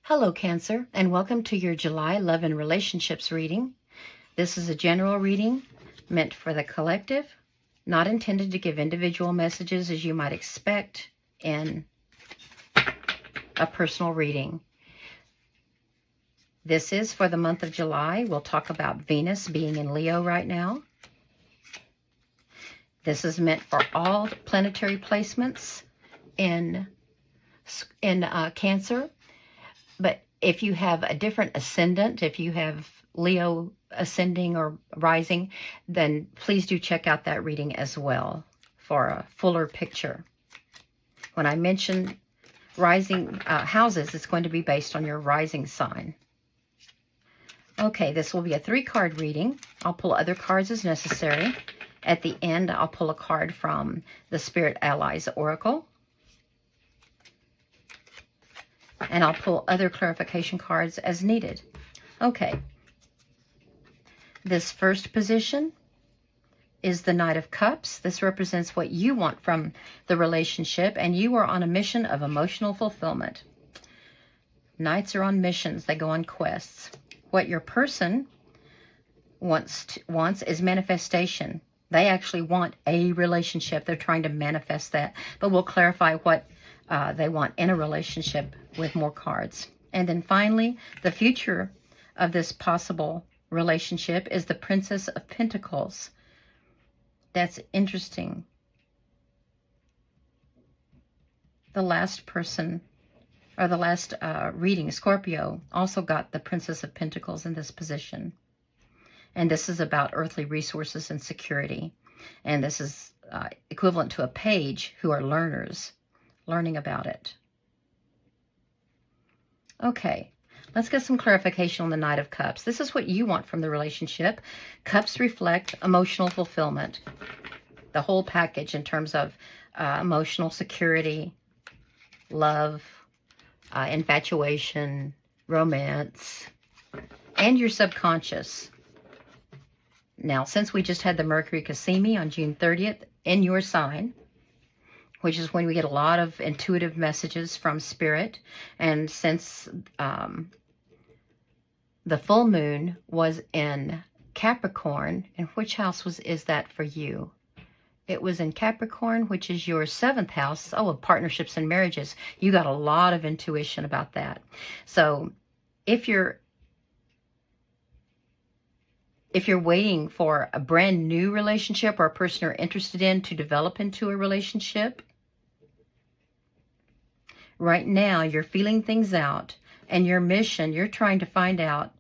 Hello, Cancer, and welcome to your July Love and Relationships reading. This is a general reading meant for the collective, not intended to give individual messages as you might expect in a personal reading. This is for the month of July. We'll talk about Venus being in Leo right now. This is meant for all planetary placements in Cancer. But if you have a different ascendant, if you have Leo ascending or rising, then please do check out that reading as well for a fuller picture. When I mention rising houses, it's going to be based on your rising sign. Okay, this will be a 3-card reading. I'll pull other cards as necessary. At the end, I'll pull a card from the Spirit Allies Oracle. And I'll pull other clarification cards as needed. Okay. This first position is the Knight of Cups. This represents what you want from the relationship, and you are on a mission of emotional fulfillment. Knights are on missions. They go on quests. What your person wants is manifestation. They actually want a relationship. They're trying to manifest that. But we'll clarify what they want in a relationship with more cards. And then finally, the future of this possible relationship is the Princess of Pentacles. That's interesting. The last person, or the last reading, Scorpio, also got the Princess of Pentacles in this position. And this is about earthly resources and security. And this is equivalent to a page who are learners, learning about it. Okay, let's get some clarification on the Knight of Cups. This is what you want from the relationship. Cups reflect emotional fulfillment, the whole package in terms of emotional security, love, infatuation, romance, and your subconscious. Now, since we just had the Mercury Cassimi on June 30th in your sign, which is when we get a lot of intuitive messages from Spirit. And since the full moon was in Capricorn, and which house is that for you? It was in Capricorn, which is your 7th house, of partnerships and marriages. You got a lot of intuition about that. So if you're waiting for a brand new relationship or a person you're interested in to develop into a relationship, right now, you're feeling things out, and your mission, you're trying to find out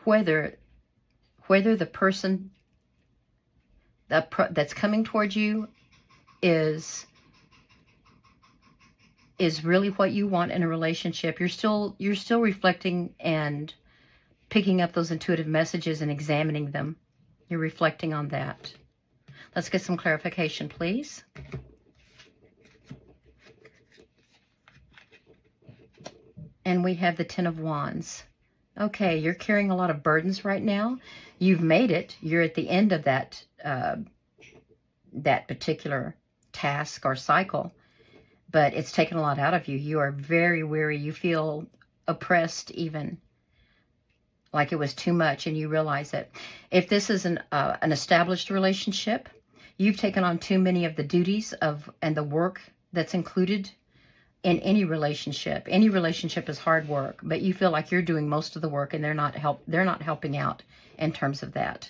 whether the person that's coming towards you is really what you want in a relationship. You're still reflecting and picking up those intuitive messages and examining them. You're reflecting on that. Let's get some clarification, please. And we have the Ten of Wands. Okay, you're carrying a lot of burdens right now. You've made it. You're at the end of that particular task or cycle. But it's taken a lot out of you. You are very weary. You feel oppressed even. Like it was too much, and you realize it. If this is an established relationship, you've taken on too many of the duties and the work that's included in any relationship. Any relationship is hard work, but you feel like you're doing most of the work, and they're not helping out in terms of that.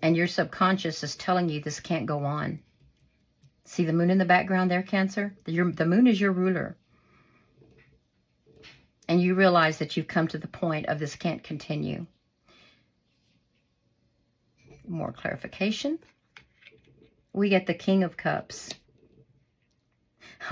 And your subconscious is telling you this can't go on. See the moon in the background there, Cancer? The moon is your ruler. And you realize that you've come to the point of this can't continue. More clarification. We get the King of Cups.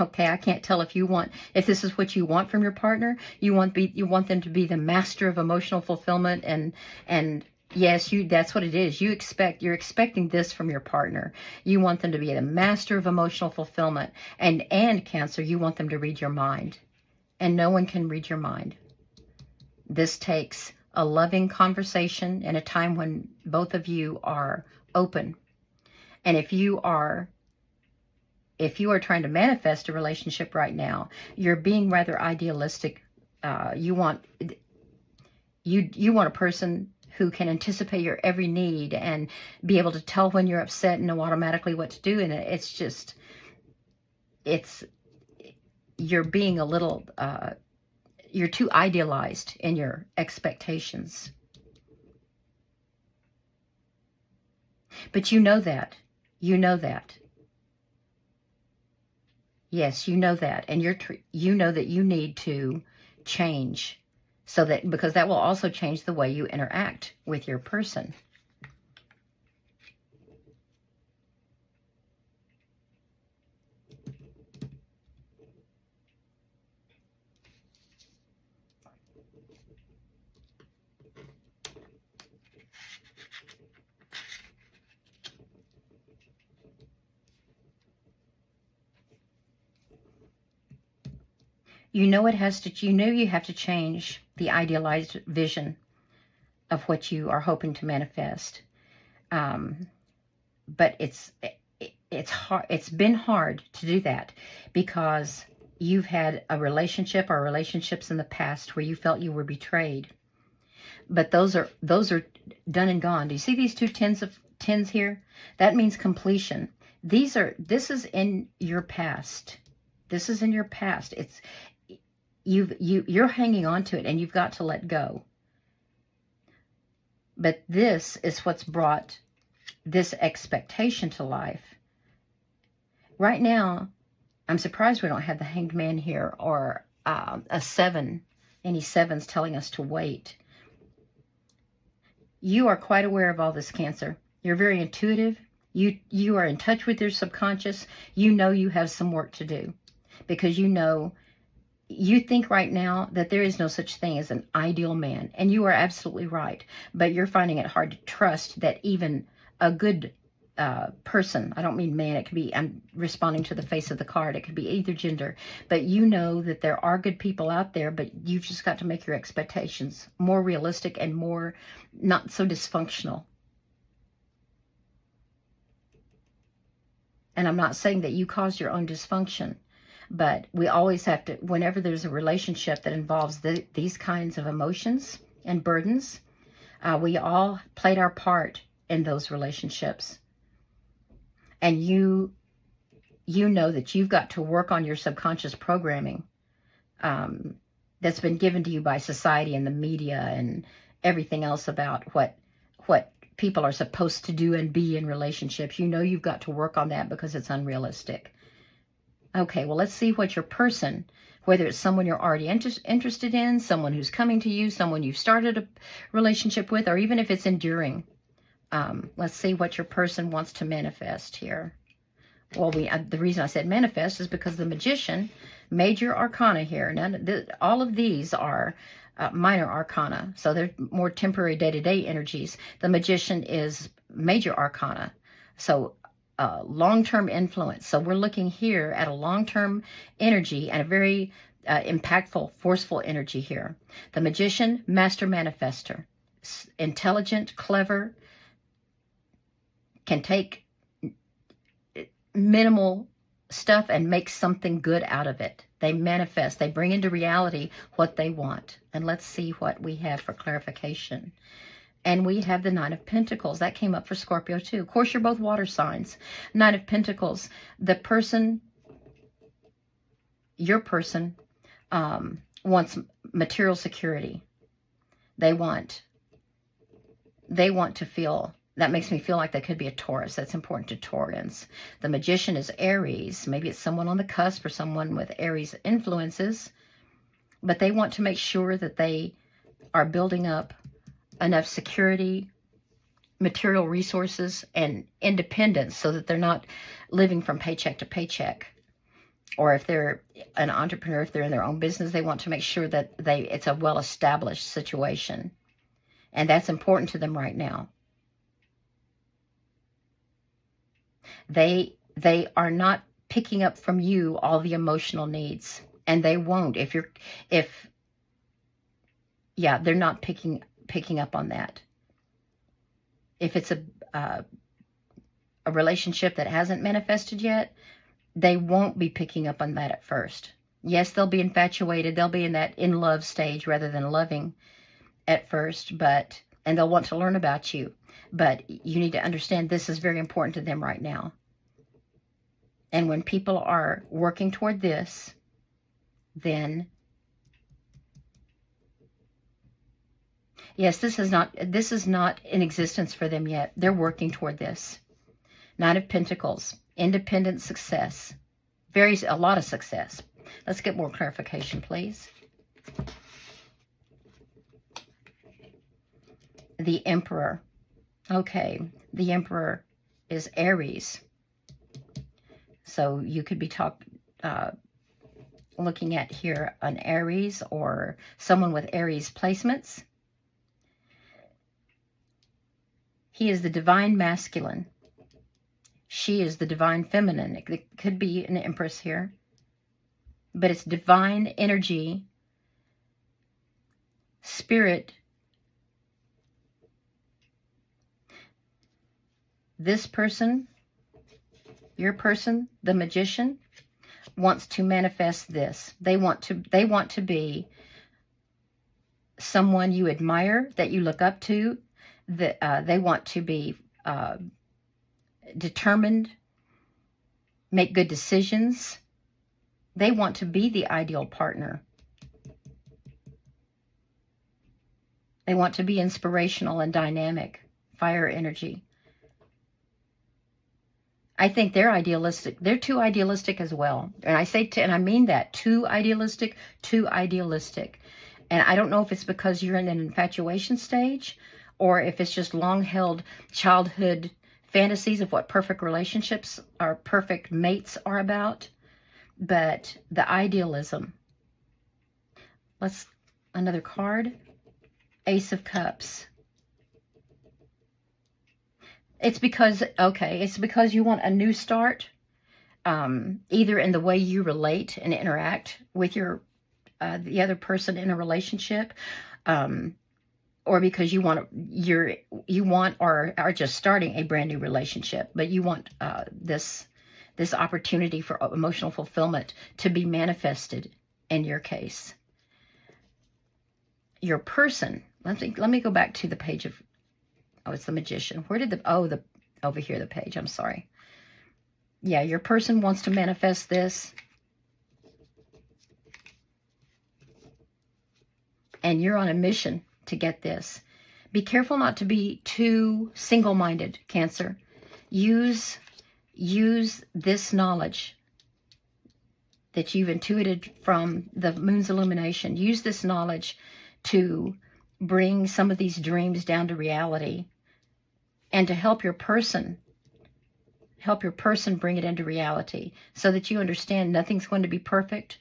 Okay, I can't tell if this is what you want from your partner. You want them to be the master of emotional fulfillment, and yes, that's what it is. You're expecting this from your partner. You want them to be the master of emotional fulfillment, and Cancer, you want them to read your mind. And no one can read your mind. This takes a loving conversation in a time when both of you are open. And if if you are trying to manifest a relationship right now, you're being rather idealistic. You want a person who can anticipate your every need and be able to tell when you're upset and know automatically what to do. And you're being a little, you're too idealized in your expectations. But you know that. You know that. Yes, you know that. And you know that you need to change, so that, because that will also change the way you interact with your person. You know you have to change the idealized vision of what you are hoping to manifest. But it's hard. It's been hard to do that because you've had a relationship or relationships in the past where you felt you were betrayed. But those are done and gone. Do you see these two tens here? That means completion. This is in your past. This is in your past. You're hanging on to it, and you've got to let go. But this is what's brought this expectation to life. Right now, I'm surprised we don't have the Hanged Man here, or a 7, any 7s telling us to wait. You are quite aware of all this, Cancer. You're very intuitive. You are in touch with your subconscious. You know you have some work to do, because you think right now that there is no such thing as an ideal man, and you are absolutely right. But you're finding it hard to trust that even a good person, I don't mean man, it could be, I'm responding to the face of the card, it could be either gender, but you know that there are good people out there, but you've just got to make your expectations more realistic and more not so dysfunctional. And I'm not saying that you caused your own dysfunction, but we always have to, whenever there's a relationship that involves these kinds of emotions and burdens, we all played our part in those relationships. And you know that you've got to work on your subconscious programming that's been given to you by society and the media and everything else about what people are supposed to do and be in relationships. You know you've got to work on that because it's unrealistic. Okay, well, let's see what your person, whether it's someone you're already interested in, someone who's coming to you, someone you've started a relationship with, or even if it's enduring. Let's see what your person wants to manifest here. Well, the reason I said manifest is because the Magician, major arcana here. All of these are minor arcana, so they're more temporary day-to-day energies. The Magician is major arcana, so long-term influence. So we're looking here at a long-term energy and a very impactful, forceful energy here. The Magician, master manifester, intelligent, clever, can take minimal stuff and make something good out of it. They manifest, they bring into reality what they want. And let's see what we have for clarification. And we have the Nine of Pentacles. That came up for Scorpio too. Of course, you're both water signs. Nine of Pentacles. The person, your person, wants material security. They want to feel, that makes me feel like they could be a Taurus. That's important to Taurans. The Magician is Aries. Maybe it's someone on the cusp or someone with Aries influences. But they want to make sure that they are building up enough security, material resources, and independence so that they're not living from paycheck to paycheck. Or if they're an entrepreneur, if they're in their own business, they want to make sure that it's a well-established situation. And that's important to them right now. They are not picking up from you all the emotional needs, and they won't. They're not picking up on that. If it's a relationship that hasn't manifested yet, they won't be picking up on that at first. Yes, they'll be infatuated. They'll be in that in love stage rather than loving at first, and they'll want to learn about you. But you need to understand this is very important to them right now. And when people are working toward this, then yes, this is not in existence for them yet. They're working toward this. Nine of Pentacles, independent success, a lot of success. Let's get more clarification, please. The Emperor. Okay, the Emperor is Aries. So you could be looking at here an Aries or someone with Aries placements. He is the divine masculine. She is the divine feminine. It could be an Empress here. But it's divine energy, spirit. This person, your person, the Magician, wants to manifest this. They want to be someone you admire, that you look up to. They want to be determined, make good decisions. They want to be the ideal partner. They want to be inspirational and dynamic, fire energy. I think they're idealistic. They're too idealistic as well. And I mean that, too idealistic. And I don't know if it's because you're in an infatuation stage or if it's just long-held childhood fantasies of what perfect relationships or perfect mates are about. But the idealism. Another card. Ace of Cups. It's because you want a new start, either in the way you relate and interact with the other person in a relationship, or because you want or are just starting a brand new relationship, but you want this opportunity for emotional fulfillment to be manifested in your case. Your person. Let me go back to the page of. Oh, it's the Magician. Where did over here, the page, I'm sorry. Yeah, your person wants to manifest this. And you're on a mission to get this. Be careful not to be too single-minded, Cancer. Use this knowledge that you've intuited from the moon's illumination. Use this knowledge to bring some of these dreams down to reality and to help your person bring it into reality so that you understand nothing's going to be perfect.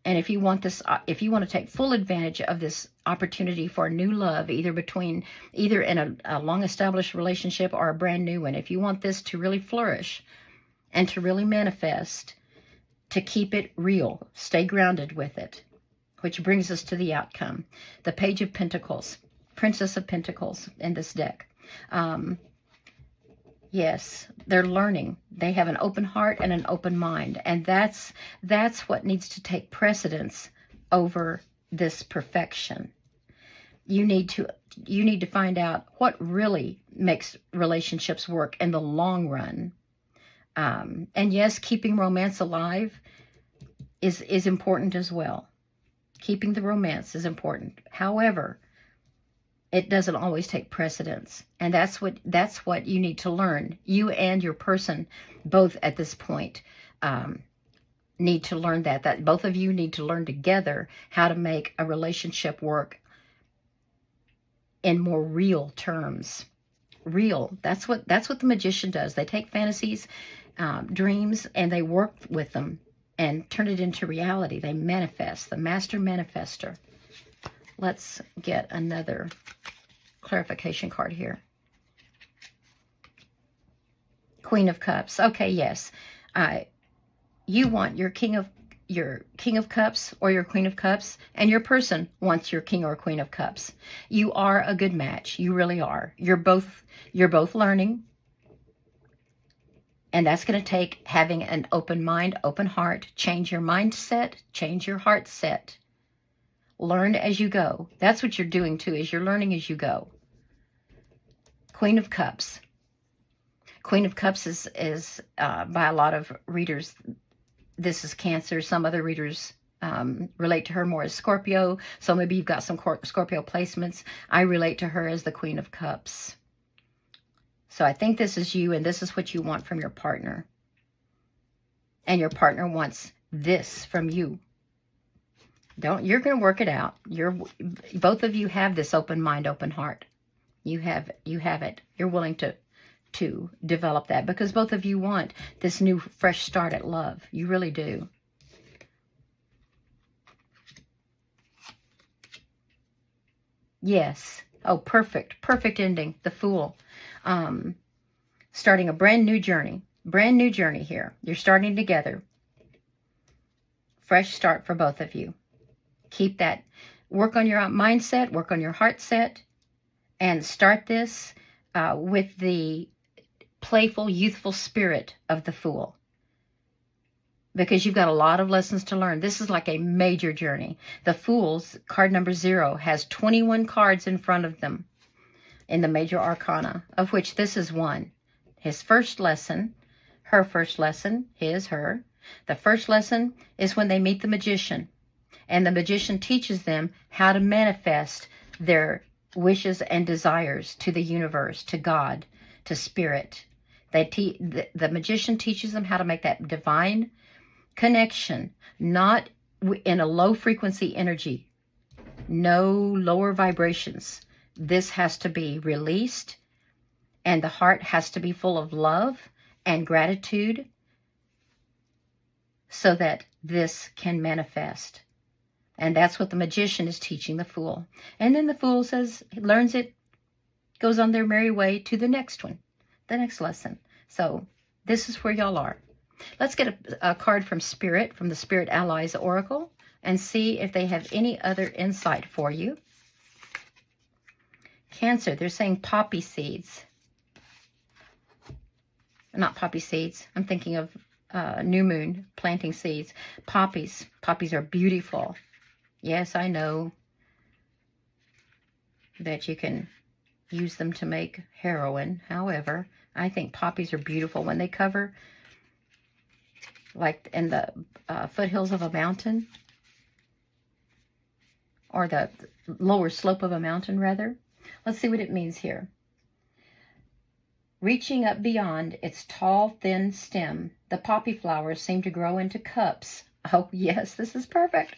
And if you want to take full advantage of this opportunity for a new love, either in a long-established relationship or a brand new one, if you want this to really flourish and to really manifest, to keep it real, stay grounded with it, which brings us to the outcome. The Page of Pentacles, Princess of Pentacles in this deck. Yes, they're learning. They have an open heart and an open mind. And that's what needs to take precedence over this perfection. You need to find out what really makes relationships work in the long run. And yes, keeping romance alive is important as well. Keeping the romance is important. However, it doesn't always take precedence. And that's what you need to learn. You and your person, both at this point, need to learn that both of you need to learn together how to make a relationship work in more real terms. Real. That's what the Magician does. They take fantasies, dreams, and they work with them and turn it into reality. They manifest, the master manifester. Let's get another clarification card here. Queen of Cups. Okay, yes. You want your King of Cups or your Queen of Cups, and your person wants your King or Queen of Cups. You are a good match. You really are. You're both learning. And that's going to take having an open mind, open heart, change your mindset, change your heart set. Learn as you go. That's what you're doing too, is you're learning as you go. Queen of Cups. Queen of Cups is by a lot of readers, this is Cancer. Some other readers relate to her more as Scorpio. So maybe you've got some Scorpio placements. I relate to her as the Queen of Cups. So I think this is you, and this is what you want from your partner. And your partner wants this from you. You're going to work it out. Both of you have this open mind, open heart. You have it. You're willing to develop that, because both of you want this new fresh start at love. You really do. Yes. Oh, perfect. Perfect ending. The Fool. Starting a brand new journey. Brand new journey here. You're starting together. Fresh start for both of you. Keep that. Work on your mindset. Work on your heart set. And start this with the playful, youthful spirit of the Fool. Because you've got a lot of lessons to learn. This is like a major journey. The Fool's card number 0 has 21 cards in front of them in the major arcana, of which this is one. His first lesson, her first lesson, her. The first lesson is when they meet the magician. And the magician teaches them how to manifest their wishes and desires to the universe, to God, to spirit. The magician teaches them how to make that divine connection, not in a low frequency energy, no lower vibrations. This has to be released, and the heart has to be full of love and gratitude so that this can manifest. And that's what the magician is teaching the Fool. And then the Fool learns it, goes on their merry way to the next one, the next lesson. So this is where y'all are. Let's get a card from Spirit, from the Spirit Allies Oracle, and see if they have any other insight for you. Cancer, they're saying poppy seeds. Not poppy seeds. I'm thinking of new moon, planting seeds. Poppies. Poppies are beautiful. Yes, I know that you can use them to make heroin. However, I think poppies are beautiful when they cover, like in the foothills of a mountain, or the lower slope of a mountain, rather. Let's see what it means here. Reaching up beyond its tall, thin stem, the poppy flowers seem to grow into cups. Oh, yes, this is perfect.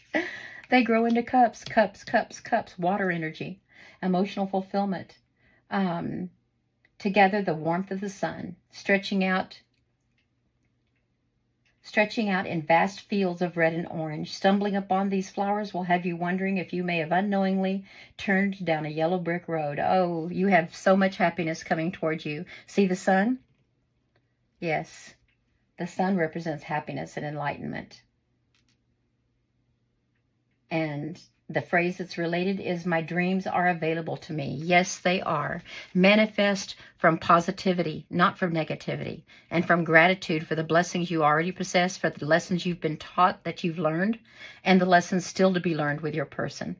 They grow into cups, cups, cups, cups, water energy, emotional fulfillment. Together, the warmth of the sun, stretching out in vast fields of red and orange. Stumbling upon these flowers will have you wondering if you may have unknowingly turned down a yellow brick road. Oh, you have so much happiness coming towards you. See the sun? Yes, the sun represents happiness and enlightenment. And the phrase that's related is, my dreams are available to me. Yes, they are. Manifest from positivity, not from negativity, and from gratitude for the blessings you already possess, for the lessons you've been taught, that you've learned, and the lessons still to be learned with your person.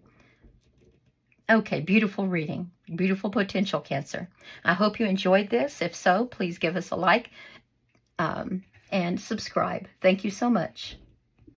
Okay, beautiful reading. Beautiful potential, Cancer. I hope you enjoyed this. If so, please give us a like and subscribe. Thank you so much.